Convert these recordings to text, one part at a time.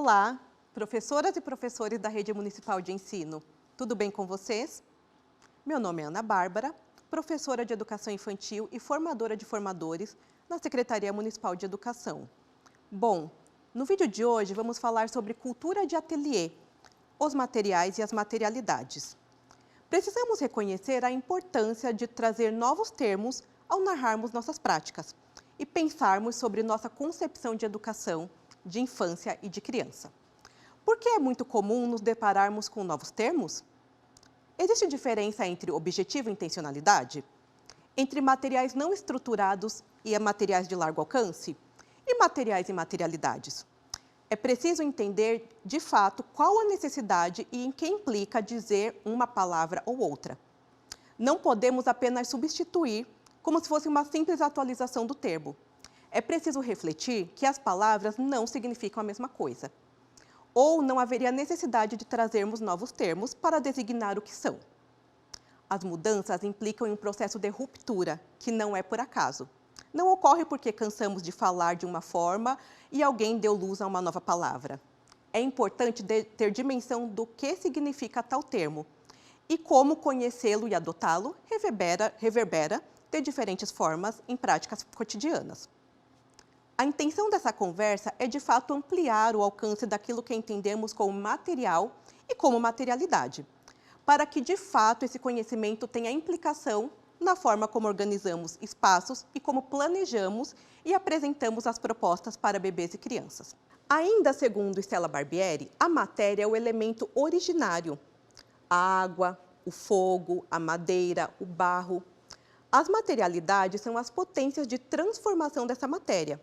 Olá, professoras e professores da Rede Municipal de Ensino. Tudo bem com vocês? Meu nome é Ana Bárbara, professora de Educação Infantil e formadora de formadores na Secretaria Municipal de Educação. Bom, no vídeo de hoje vamos falar sobre cultura de ateliê, os materiais e as materialidades. Precisamos reconhecer a importância de trazer novos termos ao narrarmos nossas práticas e pensarmos sobre nossa concepção de educação, de infância e de criança. Por que é muito comum nos depararmos com novos termos? Existe diferença entre objetivo e intencionalidade? Entre materiais não estruturados e materiais de largo alcance? E materiais e materialidades? É preciso entender, de fato, qual a necessidade e em que implica dizer uma palavra ou outra. Não podemos apenas substituir como se fosse uma simples atualização do termo. É preciso refletir que as palavras não significam a mesma coisa. Ou não haveria necessidade de trazermos novos termos para designar o que são. As mudanças implicam em um processo de ruptura, que não é por acaso. Não ocorre porque cansamos de falar de uma forma e alguém deu luz a uma nova palavra. É importante ter dimensão do que significa tal termo e como conhecê-lo e adotá-lo reverbera de diferentes formas em práticas cotidianas. A intenção dessa conversa é, de fato, ampliar o alcance daquilo que entendemos como material e como materialidade, para que, de fato, esse conhecimento tenha implicação na forma como organizamos espaços e como planejamos e apresentamos as propostas para bebês e crianças. Ainda segundo Stella Barbieri, a matéria é o elemento originário. A água, o fogo, a madeira, o barro. As materialidades são as potências de transformação dessa matéria.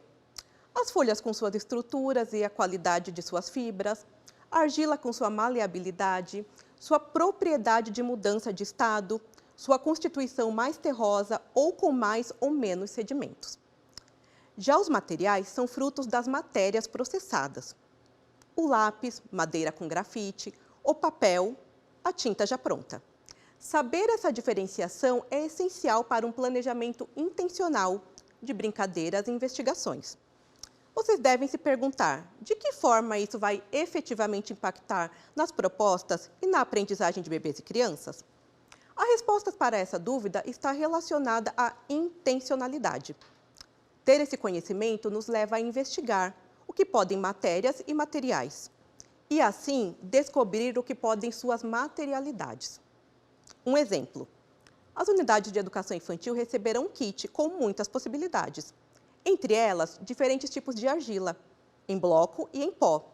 As folhas com suas estruturas e a qualidade de suas fibras, a argila com sua maleabilidade, sua propriedade de mudança de estado, sua constituição mais terrosa ou com mais ou menos sedimentos. Já os materiais são frutos das matérias processadas. O lápis, madeira com grafite, o papel, a tinta já pronta. Saber essa diferenciação é essencial para um planejamento intencional de brincadeiras e investigações. Vocês devem se perguntar de que forma isso vai efetivamente impactar nas propostas e na aprendizagem de bebês e crianças? A resposta para essa dúvida está relacionada à intencionalidade. Ter esse conhecimento nos leva a investigar o que podem matérias e materiais, e assim descobrir o que podem suas materialidades. Um exemplo: as unidades de educação infantil receberão um kit com muitas possibilidades, entre elas diferentes tipos de argila, em bloco e em pó.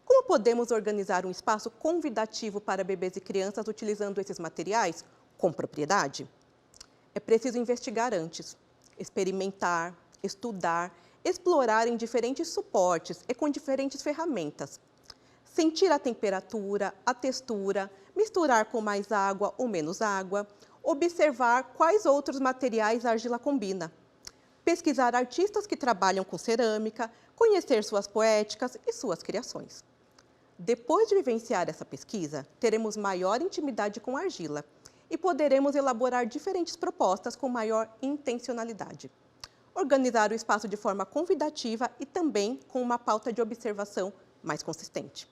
Como podemos organizar um espaço convidativo para bebês e crianças utilizando esses materiais com propriedade? É preciso investigar antes, experimentar, estudar, explorar em diferentes suportes e com diferentes ferramentas. Sentir a temperatura, a textura, misturar com mais água ou menos água, observar quais outros materiais a argila combina. Pesquisar artistas que trabalham com cerâmica, conhecer suas poéticas e suas criações. Depois de vivenciar essa pesquisa, teremos maior intimidade com a argila e poderemos elaborar diferentes propostas com maior intencionalidade. Organizar o espaço de forma convidativa e também com uma pauta de observação mais consistente.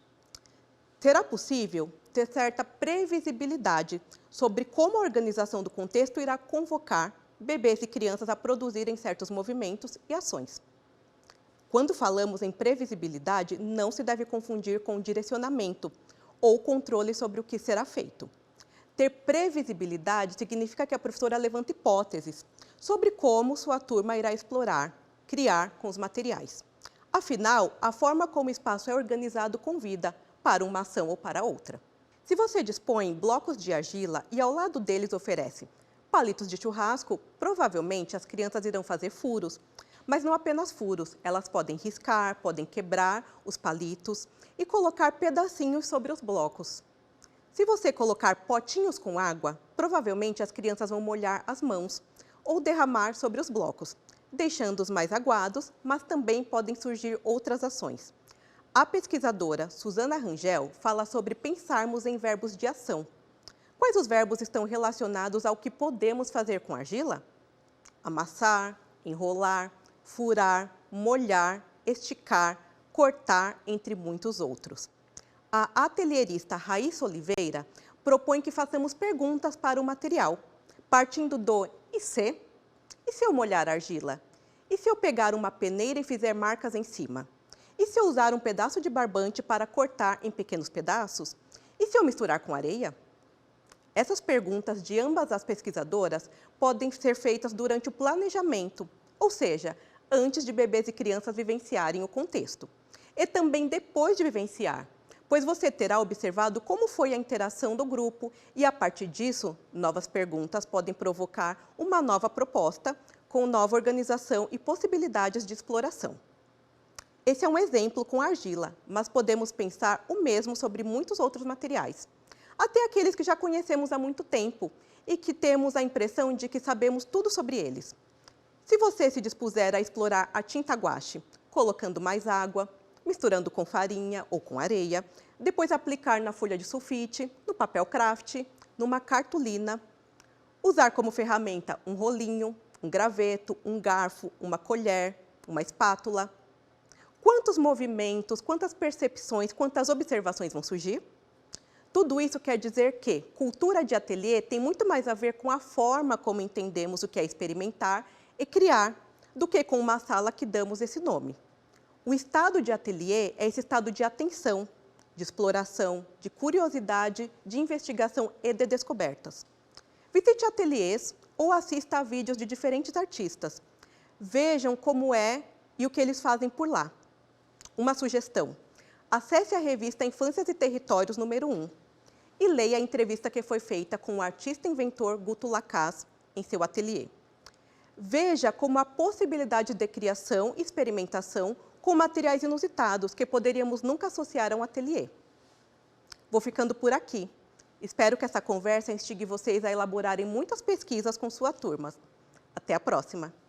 Será possível ter certa previsibilidade sobre como a organização do contexto irá convocar bebês e crianças a produzirem certos movimentos e ações. Quando falamos em previsibilidade, não se deve confundir com direcionamento ou controle sobre o que será feito. Ter previsibilidade significa que a professora levanta hipóteses sobre como sua turma irá explorar, criar com os materiais. Afinal, a forma como o espaço é organizado convida para uma ação ou para outra. Se você dispõe blocos de argila e ao lado deles oferece palitos de churrasco, provavelmente as crianças irão fazer furos, mas não apenas furos, elas podem riscar, podem quebrar os palitos e colocar pedacinhos sobre os blocos. Se você colocar potinhos com água, provavelmente as crianças vão molhar as mãos ou derramar sobre os blocos, deixando-os mais aguados, mas também podem surgir outras ações. A pesquisadora Susana Rangel fala sobre pensarmos em verbos de ação. Quais os verbos estão relacionados ao que podemos fazer com argila? Amassar, enrolar, furar, molhar, esticar, cortar, entre muitos outros. A atelierista Raíssa Oliveira propõe que façamos perguntas para o material, partindo do e se? E se eu molhar a argila? E se eu pegar uma peneira e fizer marcas em cima? E se eu usar um pedaço de barbante para cortar em pequenos pedaços? E se eu misturar com areia? Essas perguntas de ambas as pesquisadoras podem ser feitas durante o planejamento, ou seja, antes de bebês e crianças vivenciarem o contexto. E também depois de vivenciar, pois você terá observado como foi a interação do grupo e, a partir disso, novas perguntas podem provocar uma nova proposta com nova organização e possibilidades de exploração. Esse é um exemplo com argila, mas podemos pensar o mesmo sobre muitos outros materiais, até aqueles que já conhecemos há muito tempo e que temos a impressão de que sabemos tudo sobre eles. Se você se dispuser a explorar a tinta guache, colocando mais água, misturando com farinha ou com areia, depois aplicar na folha de sulfite, no papel craft, numa cartolina, usar como ferramenta um rolinho, um graveto, um garfo, uma colher, uma espátula. Quantos movimentos, quantas percepções, quantas observações vão surgir? Tudo isso quer dizer que cultura de ateliê tem muito mais a ver com a forma como entendemos o que é experimentar e criar, do que com uma sala que damos esse nome. O estado de ateliê é esse estado de atenção, de exploração, de curiosidade, de investigação e de descobertas. Visite ateliês ou assista a vídeos de diferentes artistas. Vejam como é e o que eles fazem por lá. Uma sugestão: acesse a revista Infâncias e Territórios número 1 e leia a entrevista que foi feita com o artista inventor Guto Lacaz em seu ateliê. Veja como a possibilidade de criação e experimentação com materiais inusitados que poderíamos nunca associar a um ateliê. Vou ficando por aqui. Espero que essa conversa instigue vocês a elaborarem muitas pesquisas com sua turma. Até a próxima!